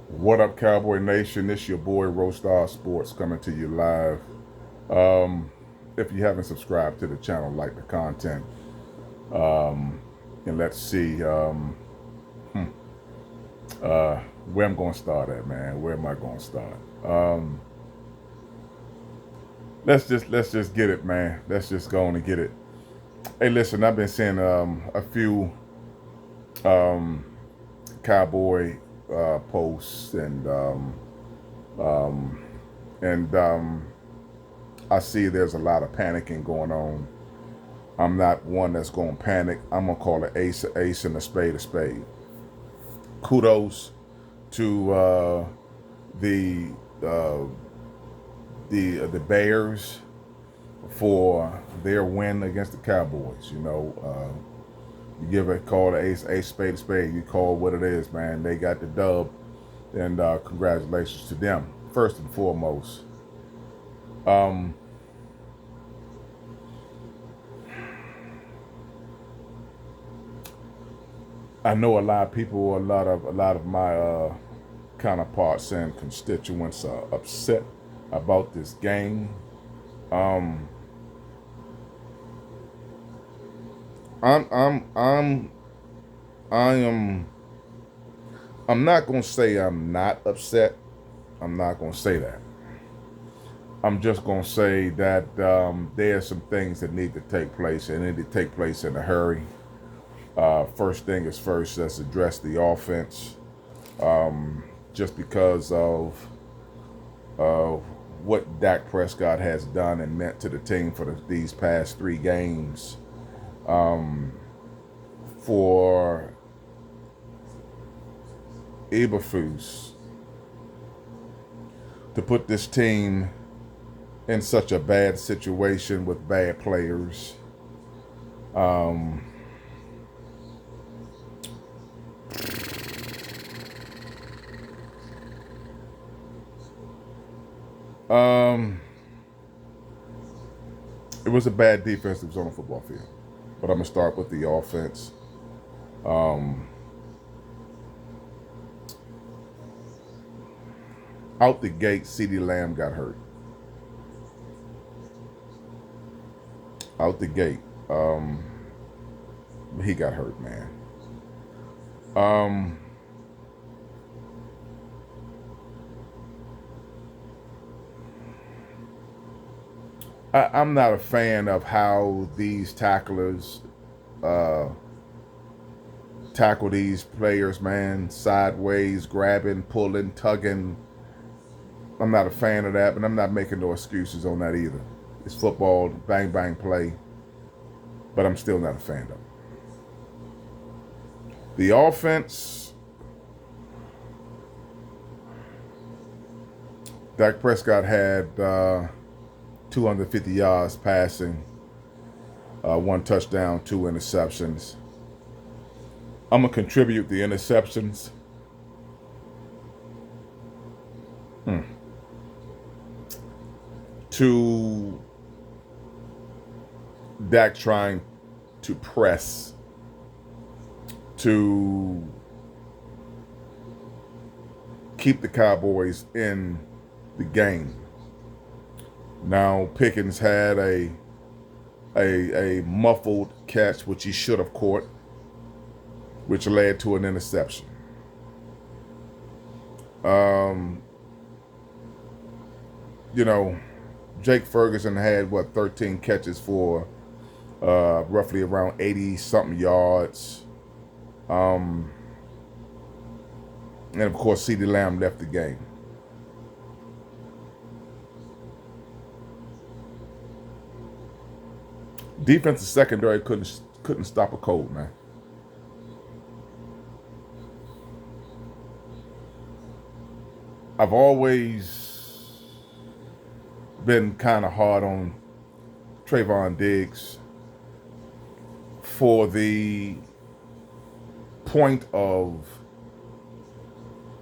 What up, Cowboy Nation? This your boy Roe Star Sports coming to you live. If you haven't subscribed to the channel, like the content, and let's see where I'm going to start at, man. Where am I going to start? Let's just get it, man. Let's just go on and get it. Hey, listen, I've been seeing a few Cowboy posts and I see there's a lot of panicking going on. I'm not one that's going to panic. I'm going to call it ace and a spade a spade. Kudos to the uh, the Bears for their win against the Cowboys. You give a call to ace spade a spade. You call it what it is, man. They got the dub, and congratulations to them first and foremost. I know a lot of people, a lot of my counterparts and constituents are upset about this game. Um, I'm I'm I'm I am I'm not gonna say I'm not upset. I'm not gonna say that. I'm just gonna say that there are some things that need to take place, and need to take place in a hurry. First thing is first. Let's address the offense. Just because of what Dak Prescott has done and meant to the team for these past three games, for Eberflus to put this team in such a bad situation with bad players. Um, um, it was a bad defense that was on the football field. But I'm going to start with the offense. Out the gate, CeeDee Lamb got hurt. Out the gate, he got hurt, man. Um, I'm not a fan of how these tacklers uh, tackle these players, man. Sideways, grabbing, pulling, tugging. I'm not a fan of that, but I'm not making no excuses on that either. It's football, bang, bang play, but I'm still not a fan of it. The offense, Dak Prescott had 250 yards passing, one touchdown, two interceptions. I'm going to contribute the interceptions. To Dak trying to press to keep the Cowboys in the game. Now Pickens had a muffled catch which he should have caught, which led to an interception. You know, Jake Ferguson had 13 catches for roughly around 80 something yards. And of course CeeDee Lamb left the game. Defensive secondary couldn't stop a cold, man. I've always been kind of hard on Trayvon Diggs for the point of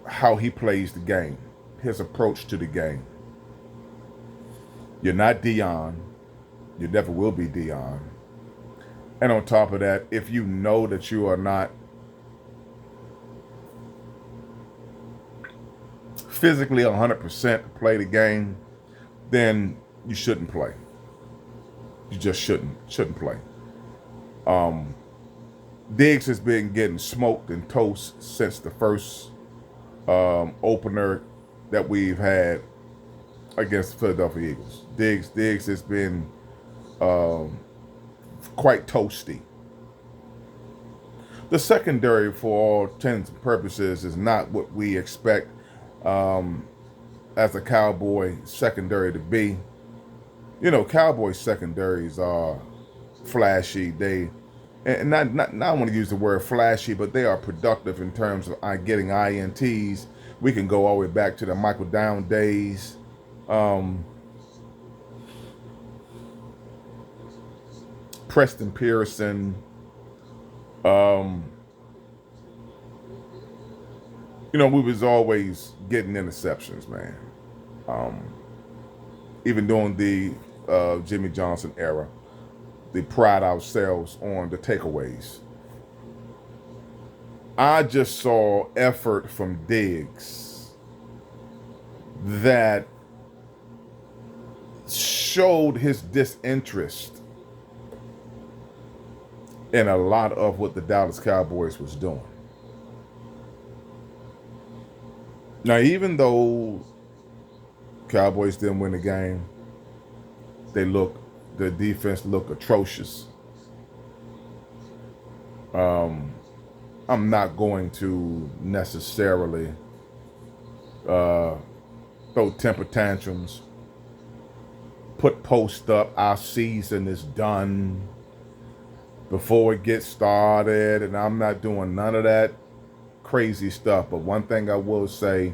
how he plays the game, his approach to the game. You're not Dion. You never will be Dion. And on top of that, if you know that you are not physically 100% to play the game, then you shouldn't play. You just shouldn't play. Diggs has been getting smoked and toast since the first opener that we've had against the Philadelphia Eagles. Diggs has been quite toasty. The secondary, for all intents and purposes, is not what we expect as a Cowboy secondary to be. You know, Cowboy secondaries are flashy. And not I want to use the word flashy, but they are productive in terms of getting INTs. We can go all the way back to the Michael Down days. Preston Pearson. You know, we was always getting interceptions, man. Even during the Jimmy Johnson era, we pride ourselves on the takeaways. I just saw effort from Diggs that showed his disinterest in a lot of what the Dallas Cowboys was doing. Now, even though Cowboys didn't win the game, the defense looked atrocious. I'm not going to necessarily throw temper tantrums, put post up, our season is done before it gets started, and I'm not doing none of that crazy stuff. But one thing I will say,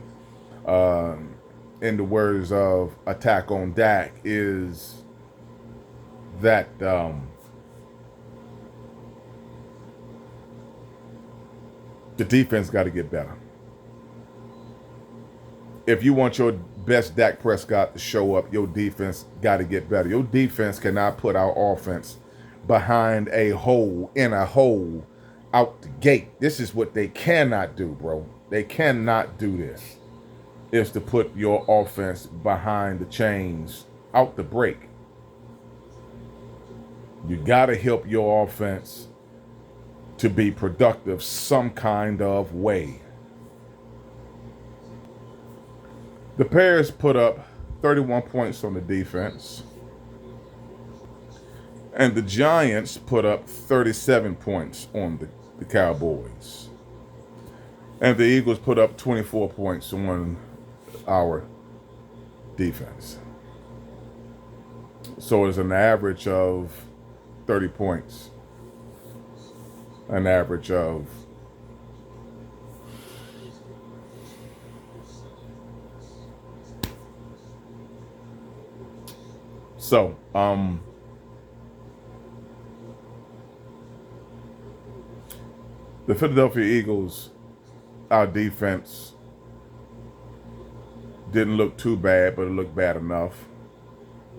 in the words of Attack on Dak, is that the defense got to get better. If you want your best Dak Prescott to show up, your defense got to get better. Your defense cannot put our offense behind a hole, in a hole, out the gate. This is what they cannot do, bro. They cannot do this. Is to put your offense behind the chains, out the break. You got to help your offense to be productive some kind of way. The Bears put up 31 points on the defense, and the Giants put up 37 points on the Cowboys. And the Eagles put up 24 points on our defense. So it's an average of 30 points. An average of the Philadelphia Eagles, our defense didn't look too bad, but it looked bad enough.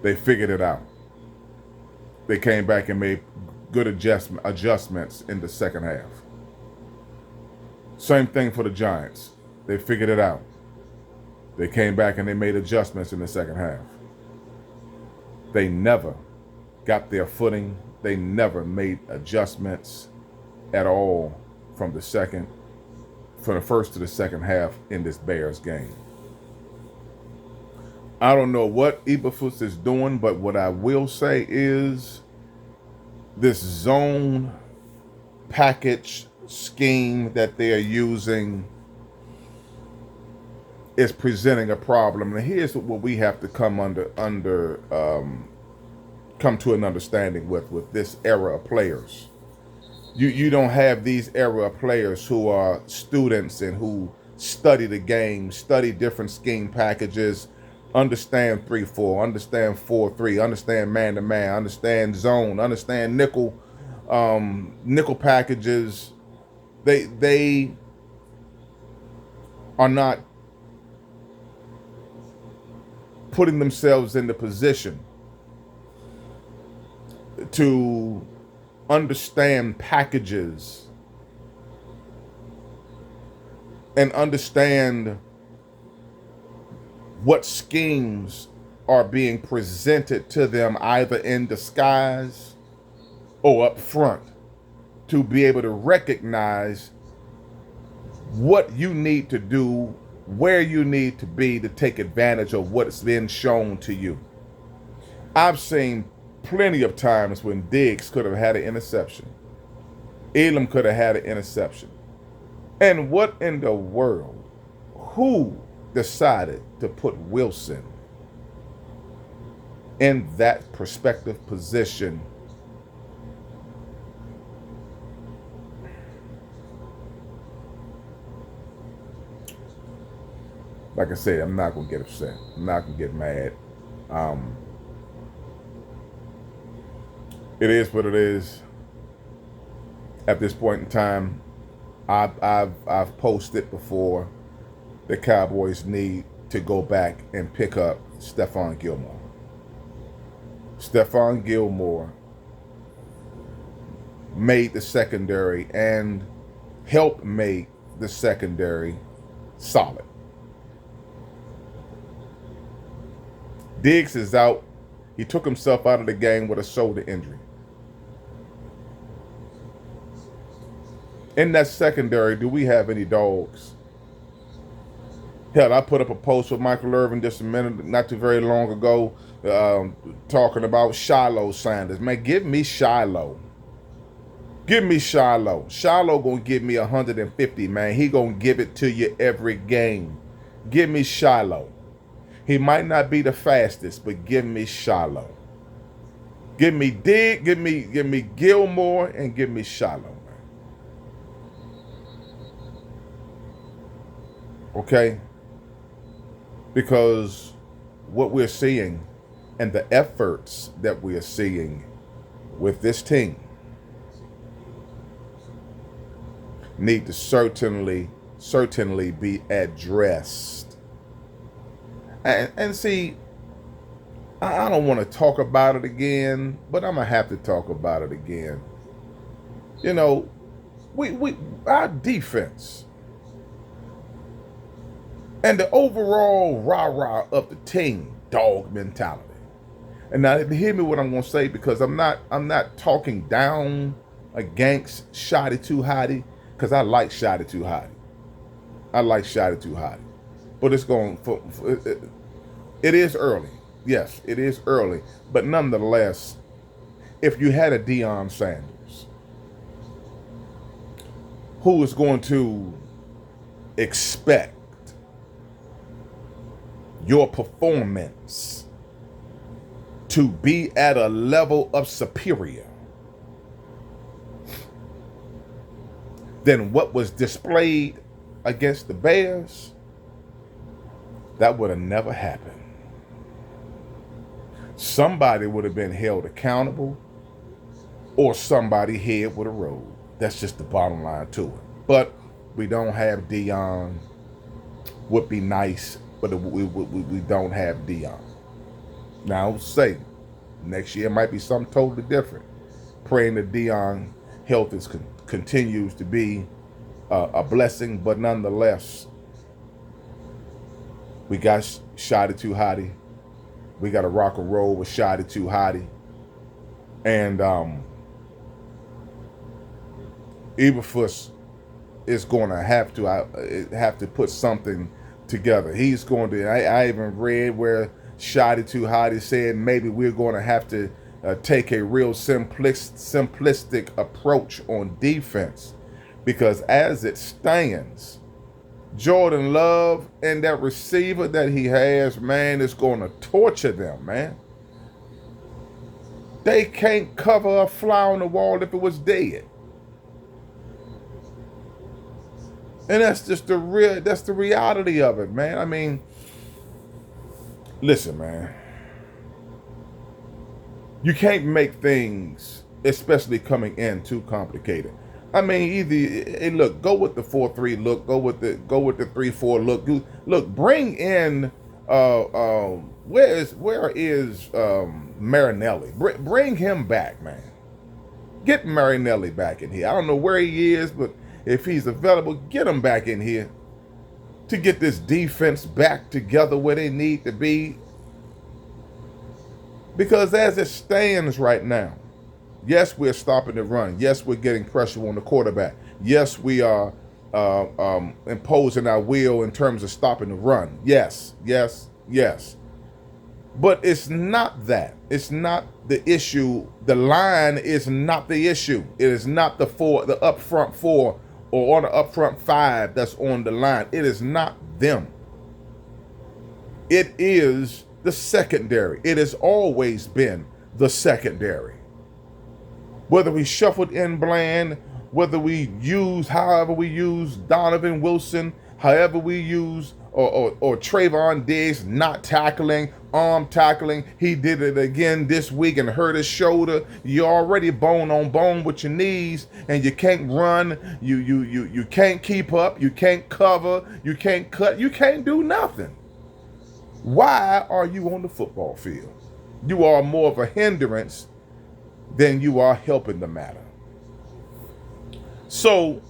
They figured it out. They came back and made good adjustments in the second half. Same thing for the Giants. They figured it out. They came back and they made adjustments in the second half. They never got their footing. They never made adjustments at all from the first to the second half in this Bears game. I don't know what Eberflus is doing, but what I will say is this zone package scheme that they are using is presenting a problem. And here's what we have to come to an understanding with this era of players. You don't have these era of players who are students and who study the game, study different scheme packages, understand 3-4, understand 4-3, understand man-to-man, understand zone, understand nickel packages. They are not putting themselves in the position to understand packages and understand what schemes are being presented to them either in disguise or up front, to be able to recognize what you need to do, where you need to be to take advantage of what's been shown to you. I've seen plenty of times when Diggs could have had an interception. Elam could have had an interception. And what in the world? Who decided to put Wilson in that prospective position? Like I said, I'm not going to get upset. I'm not going to get mad. It is what it is. At this point in time, I've posted before, the Cowboys need to go back and pick up Stephon Gilmore. Stephon Gilmore made the secondary and helped make the secondary solid. Diggs is out. He took himself out of the game with a shoulder injury. In that secondary, do we have any dogs? Hell, I put up a post with Michael Irvin just a minute, not too very long ago, talking about Shiloh Sanders. Man, give me Shiloh. Give me Shiloh. Shiloh gonna give me 150, man. He gonna give it to you every game. Give me Shiloh. He might not be the fastest, but give me Shiloh. Give me give me Gilmore, and give me Shiloh. Okay? Because what we're seeing and the efforts that we are seeing with this team need to certainly be addressed. And see, I don't want to talk about it again, but I'm going to have to talk about it again. You know, our defense and the overall rah-rah of the team, dog mentality. And now hear me what I'm gonna say, because I'm not talking down against Shotty Too Hotty, because I like Shotty Too Hotty. I like Shotty Too Hotty. But it's going it is early. Yes, it is early. But nonetheless, if you had a Deion Sanders who is going to expect your performance to be at a level of superior than what was displayed against the Bears, that would have never happened. Somebody would have been held accountable, or somebody head would have rolled. That's just the bottom line to it. But we don't have Deion. Would be nice, but we don't have Deion. Now, say, next year might be something totally different. Praying that Deion health continues to be a blessing, but nonetheless, we got Shotty Too Hotty. We got to rock and roll with Shotty Too Hotty. And Eberflus is going to have to put something together. He's going to. I even read where Shotty Too Hotty said maybe we're going to have to take a real simplistic approach on defense, because as it stands, Jordan Love and that receiver that he has, man, is going to torture them, man. They can't cover a fly on the wall if it was dead. And that's just the reality of it, man. I mean, listen, man. You can't make things, especially coming in, too complicated. I mean, either go with the 4-3 look, go with the 3-4 look. Look, bring in where is Marinelli? Bring him back, man. Get Marinelli back in here. I don't know where he is, but if he's available, get him back in here to get this defense back together where they need to be. Because as it stands right now, yes, we're stopping the run. Yes, we're getting pressure on the quarterback. Yes, we are imposing our will in terms of stopping the run. Yes, yes, yes. But it's not that. It's not the issue. The line is not the issue. It is not the up front four or on the up front five that's on the line. It is not them. It is the secondary. It has always been the secondary. Whether we shuffled in Bland, whether we use, however we use Donovan Wilson, however we use, or Trayvon Diggs not tackling, arm tackling. He did it again this week and hurt his shoulder. You're already bone on bone with your knees, and you can't run. You can't keep up. You can't cover. You can't cut. You can't do nothing. Why are you on the football field? You are more of a hindrance than you are helping the matter. So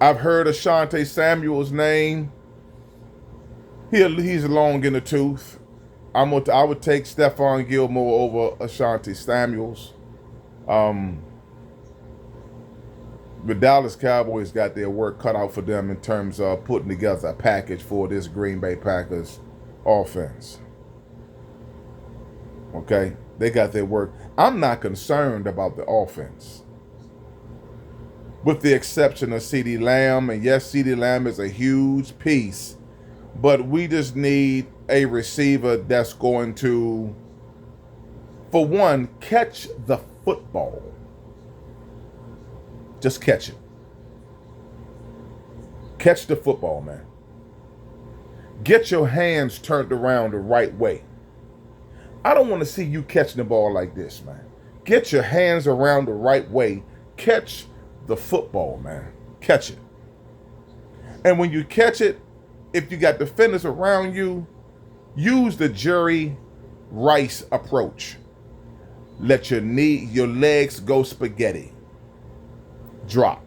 I've heard Asante Samuel's name. He's long in the tooth. I would take Stephon Gilmore over Asante Samuels. The Dallas Cowboys got their work cut out for them in terms of putting together a package for this Green Bay Packers offense. Okay? They got their work. I'm not concerned about the offense, with the exception of CeeDee Lamb. And yes, CeeDee Lamb is a huge piece, but we just need a receiver that's going to, for one, catch the football. Just catch it. Catch the football, man. Get your hands turned around the right way. I don't want to see you catching the ball like this, man. Get your hands around the right way. Catch the football, man. Catch it. And when you catch it, if you got defenders around you, use the Jerry Rice approach. Let your legs go spaghetti. Drop.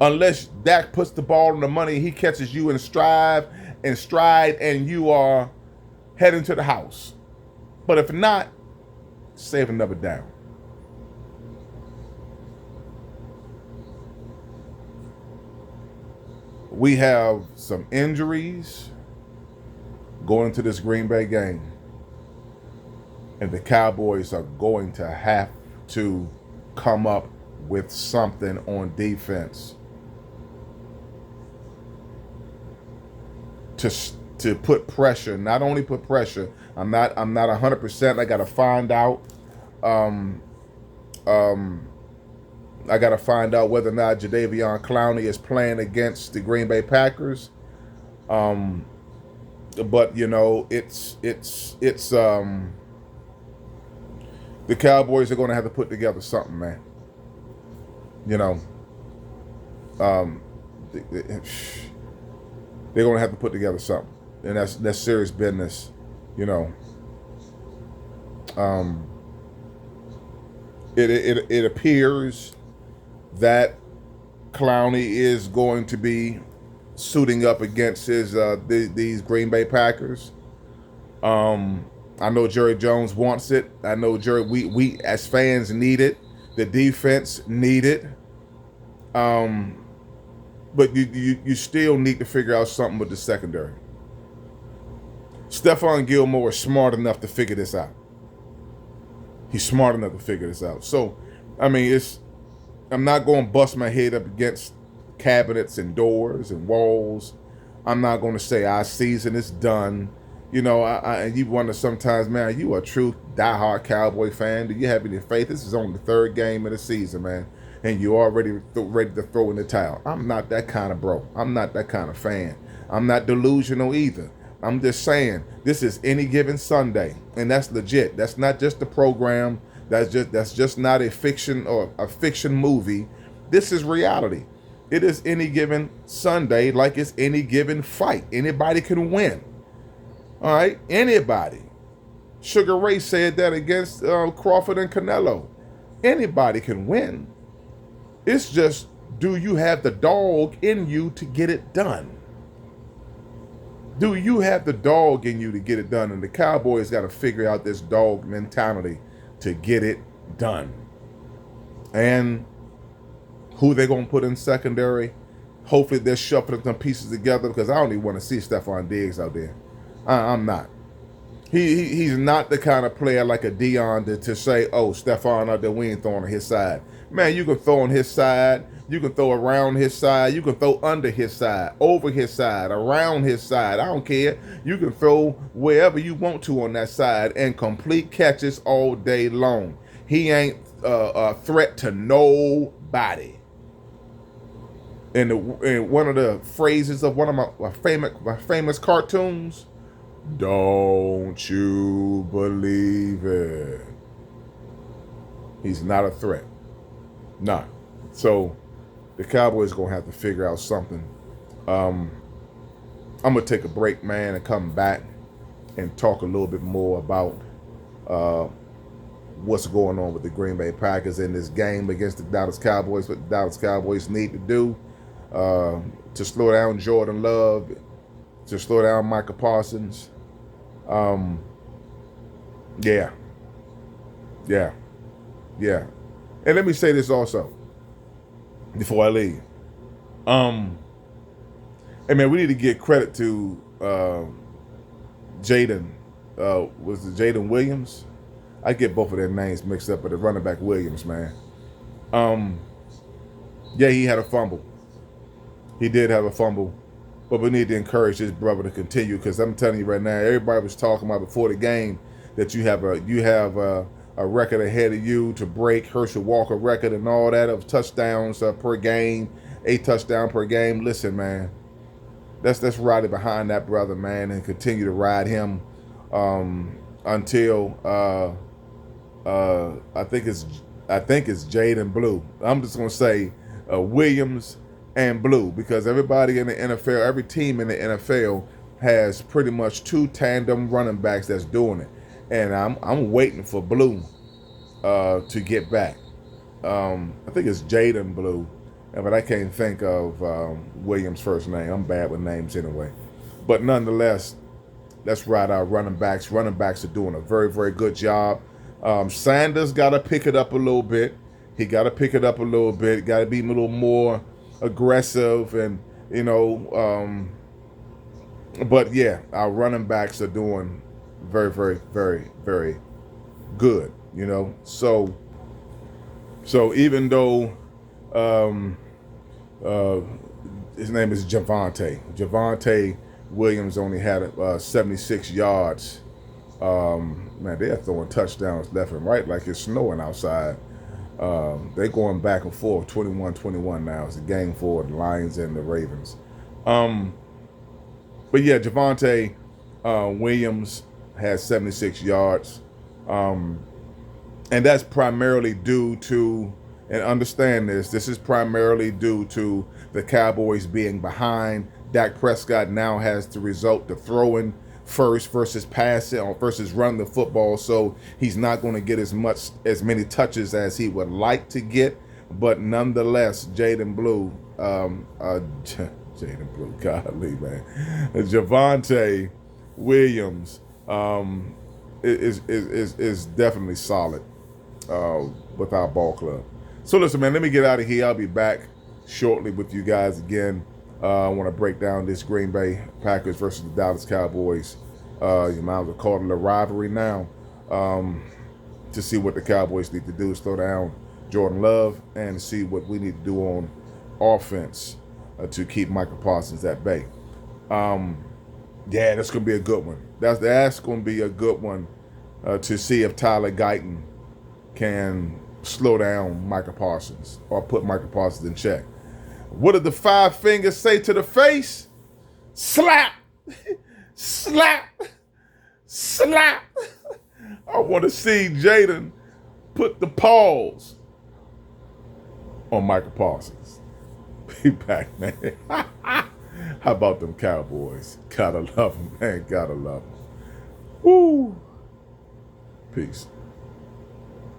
Unless Dak puts the ball on the money, he catches you in stride, and you are heading to the house. But if not, save another down. We have some injuries going into this Green Bay game, and the Cowboys are going to have to come up with something on defense to put pressure. Not only put pressure. I'm not 100%. I got to find out. I got to find out whether or not Jadeveon Clowney is playing against the Green Bay Packers. But you know, it's the Cowboys are going to have to put together something, man. You know, they're going to have to put together something, and that's serious business. You know, it appears that Clowney is going to be suiting up against these Green Bay Packers. I know Jerry Jones wants it. I know we as fans need it. The defense need it. But you still need to figure out something with the secondary. Stephon Gilmore is smart enough to figure this out. He's smart enough to figure this out. So, I mean, I'm not going to bust my head up against cabinets and doors and walls. I'm not going to say our season is done. You know, and you wonder sometimes, man, are you a true diehard Cowboy fan? Do you have any faith? This is only the third game of the season, man, and you're already ready to throw in the towel. I'm not that kind of bro. I'm not that kind of fan. I'm not delusional either. I'm just saying, this is any given Sunday, and that's legit. That's not just a program. That's just not a fiction or a fiction movie. This is reality. It is any given Sunday, like it's any given fight. Anybody can win. All right, anybody. Sugar Ray said that against Crawford and Canelo. Anybody can win. It's just Do you have the dog in you to get it done? Do you have the dog in you to get it done? And the Cowboys got to figure out this dog mentality to get it done. And who they going to put in secondary? Hopefully they're shuffling some pieces together, because I don't even want to see Stephon Diggs out there. I'm not. He's not the kind of player like a Dion to say, oh, Stephon out there, we ain't throwing on his side. Man, you can throw on his side. You can throw around his side. You can throw under his side, over his side, around his side. I don't care. You can throw wherever you want to on that side and complete catches all day long. He ain't a threat to nobody. In one of the phrases of one of my famous cartoons, don't you believe it? He's not a threat. Nah. So the Cowboys going to have to figure out something. I'm going to take a break, man, and come back and talk a little bit more about what's going on with the Green Bay Packers in this game against the Dallas Cowboys, what the Dallas Cowboys need to do to slow down Jordan Love, to slow down Micah Parsons. Yeah. And let me say this also before I leave. Hey man, we need to give credit to Jaden. Was it Jaden Williams? I get both of their names mixed up, but the running back Williams, man. Yeah, he had a fumble. He did have a fumble. But we need to encourage his brother to continue, because I'm telling you right now, everybody was talking about before the game that you have a record ahead of you to break Herschel Walker record and all that of touchdowns per game, 8 touchdowns per game. Listen, man, let's ride it behind that brother, man, and continue to ride him until I think it's Jaden Blue. I'm just gonna say Williams and Blue, because everybody in the NFL, every team in the NFL has pretty much 2 tandem running backs that's doing it, and I'm waiting for Blue to get back. I think it's Jaden Blue, but I can't think of Williams' first name. I'm bad with names anyway. But nonetheless, let's ride our running backs. Running backs are doing a very, very good job. Sanders got to pick it up a little bit. He got to pick it up a little bit. Got to be a little more aggressive, and but yeah, our running backs are doing very, very, very, very good. So even though his name is Javonte Williams only had 76 yards. Man, they're throwing touchdowns left and right like it's snowing outside. They're going back and forth, 21-21 now. It's a game for the Lions and the Ravens. But yeah, Javonte Williams has 76 yards. And that's primarily due to, and understand this is primarily due to the Cowboys being behind. Dak Prescott now has to resort to throwing first versus passing or versus running the football, so he's not going to get as many touches as he would like to get. But nonetheless, Jaden Blue, golly, man, Javonte Williams is definitely solid with our ball club. So listen, man, let me get out of here. I'll be back shortly with you guys again. I want to break down this Green Bay Packers versus the Dallas Cowboys. You might as well call it a rivalry now, to see what the Cowboys need to do, slow down Jordan Love, and see what we need to do on offense to keep Michael Parsons at bay. Yeah, that's going to be a good one. That's going to be a good one to see if Tyler Guyton can slow down Michael Parsons or put Michael Parsons in check. What did the 5 fingers say to the face? Slap! Slap! Slap! I want to see Jaden put the paws on Michael Parsons. Be back, man. How about them Cowboys? Gotta love them, man. Gotta love them. Woo! Peace.